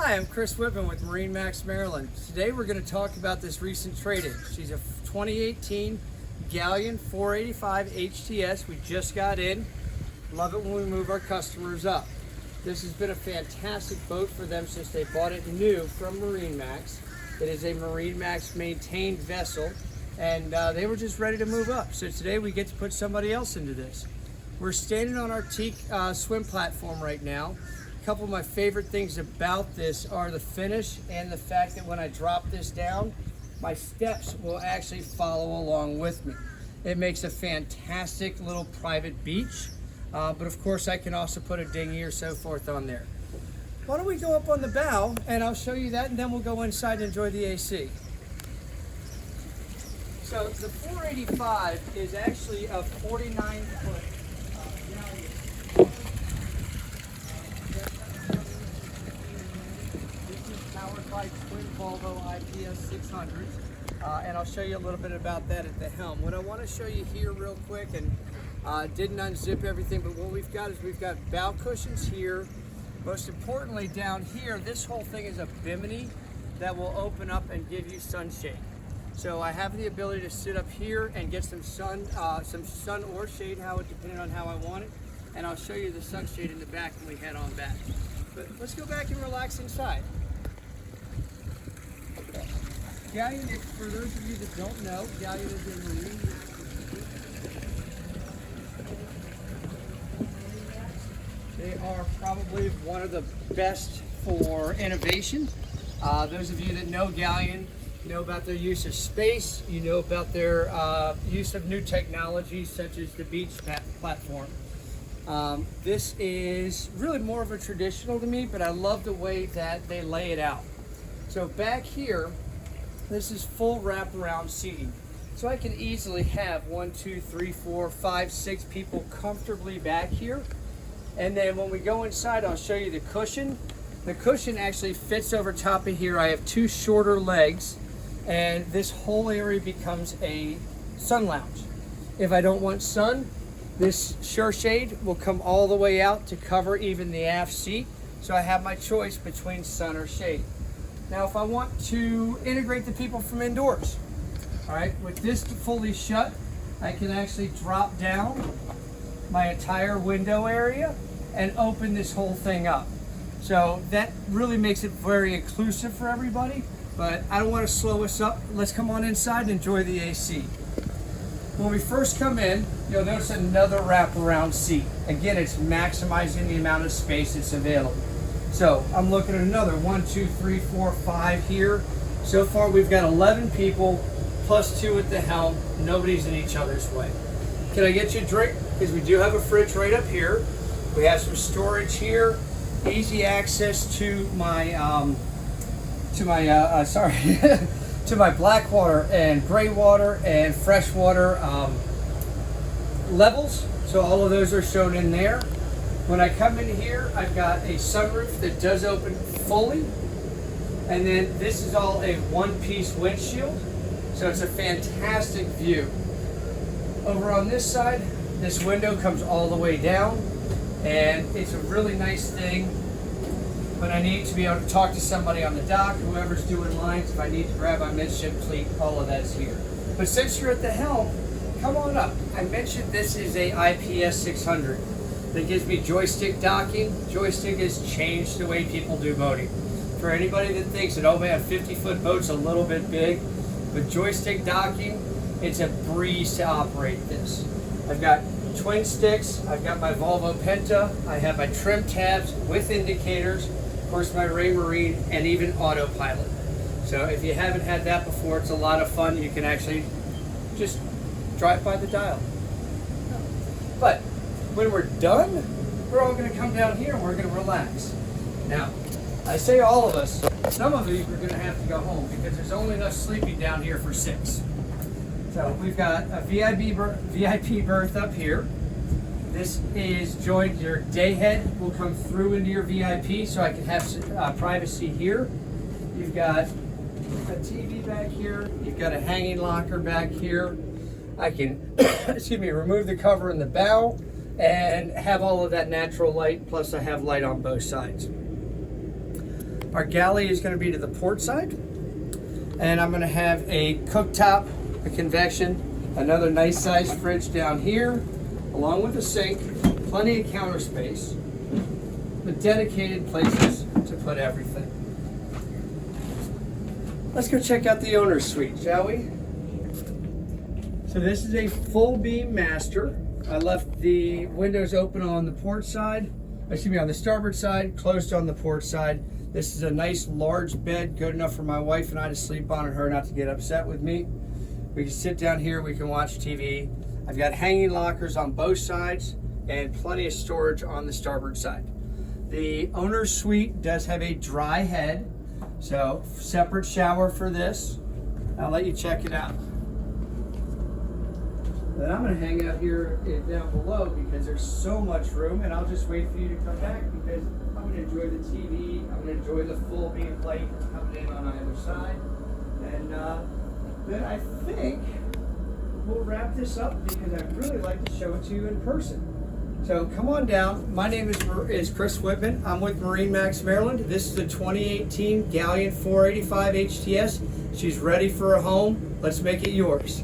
Hi, I'm Chris Whitman with MarineMax Maryland. Today we're going to talk about this recent trade-in. She's a 2018 Galeon 485 HTS. We just got in. Love it when we move our customers up. This has been a fantastic boat for them since they bought it new from MarineMax. It is a MarineMax maintained vessel, and they were just ready to move up. So today we get to put somebody else into this. We're standing on our Teak swim platform right now. A couple of my favorite things about this are the finish and the fact that when I drop this down, my steps will actually follow along with me. It makes a fantastic little private beach, but of course I can also put a dinghy or so forth on there. Why don't we go up on the bow and I'll show you that, and then we'll go inside and enjoy the AC. So the 485 is actually a 49-foot twin Volvo IPS 600s, and I'll show you a little bit about that at the helm. What I want to show you here real quick, and didn't unzip everything, but what we've got is we've got bow cushions here. Most importantly, down here, this whole thing is a Bimini that will open up and give you sunshade. So I have the ability to sit up here and get some sun or shade, depending on how I want it. And I'll show you the sunshade in the back when we head on back. But let's go back and relax inside. Galeon, for those of you that don't know, Galeon is a marine. They are probably one of the best for innovation. Those of you that know Galeon know about their use of space. You know about their use of new technologies such as the beach platform. This is really more of a traditional to me, but I love the way that they lay it out. So back here, this is full wraparound seating. So I can easily have 1, 2, 3, 4, 5, 6 people comfortably back here. And then when we go inside, I'll show you the cushion. The cushion actually fits over top of here. I have 2 shorter legs, and this whole area becomes a sun lounge. If I don't want sun, this shore shade will come all the way out to cover even the aft seat. So I have my choice between sun or shade. Now, if I want to integrate the people from indoors, all right, with this fully shut, I can actually drop down my entire window area and open this whole thing up. So that really makes it very inclusive for everybody, but I don't want to slow us up. Let's come on inside and enjoy the AC. When we first come in, you'll notice another wraparound seat. Again, it's maximizing the amount of space that's available. So I'm looking at another 1, 2, 3, 4, 5 here. So far we've got 11 people plus 2 at the helm. Nobody's in each other's way. Can I get you a drink? Because we do have a fridge right up here. We have some storage here. Easy access to my to my black water and gray water and freshwater levels. So all of those are shown in there. When I come in here, I've got a sunroof that does open fully. And then this is all a one-piece windshield. So it's a fantastic view. Over on this side, this window comes all the way down. And it's a really nice thing when I need to be able to talk to somebody on the dock, whoever's doing lines, if I need to grab my midship cleat, all of that's here. But since you're at the helm, come on up. I mentioned this is a IPS 600. That gives me joystick docking. Joystick has changed the way people do boating. For anybody that thinks that, oh man, 50-foot boat's a little bit big, with joystick docking, it's a breeze to operate this. I've got twin sticks, I've got my Volvo Penta, I have my trim tabs with indicators, of course my Ray Marine, and even autopilot. So if you haven't had that before, it's a lot of fun. You can actually just drive by the dial. But when we're done, we're all going to come down here and we're going to relax. Now, I say all of us, some of you are going to have to go home because there's only enough sleeping down here for 6. So we've got a VIP berth up here. This is joined, your day head will come through into your VIP so I can have privacy here. You've got a TV back here. You've got a hanging locker back here. I can, remove the cover in the bow and have all of that natural light, plus I have light on both sides. Our galley is going to be to the port side, and I'm going to have a cooktop, a convection, another nice sized fridge down here, along with a sink, plenty of counter space, with dedicated places to put everything. Let's go check out the owner's suite, shall we? So this is a full beam master. I left the windows open on the port side, excuse me, on the starboard side, closed on the port side. This is a nice large bed, good enough for my wife and I to sleep on and her not to get upset with me. We can sit down here, we can watch TV. I've got hanging lockers on both sides and plenty of storage on the starboard side. The owner's suite does have a dry head, so separate shower for this. I'll let you check it out. Then I'm going to hang out here down below because there's so much room, and I'll just wait for you to come back because I'm going to enjoy the TV. I'm going to enjoy the full beam plate coming in on either side. And then I think we'll wrap this up because I'd really like to show it to you in person. So come on down. My name is Chris Whitman. I'm with MarineMax Maryland. This is the 2018 Galeon 485 HTS. She's ready for a home. Let's make it yours.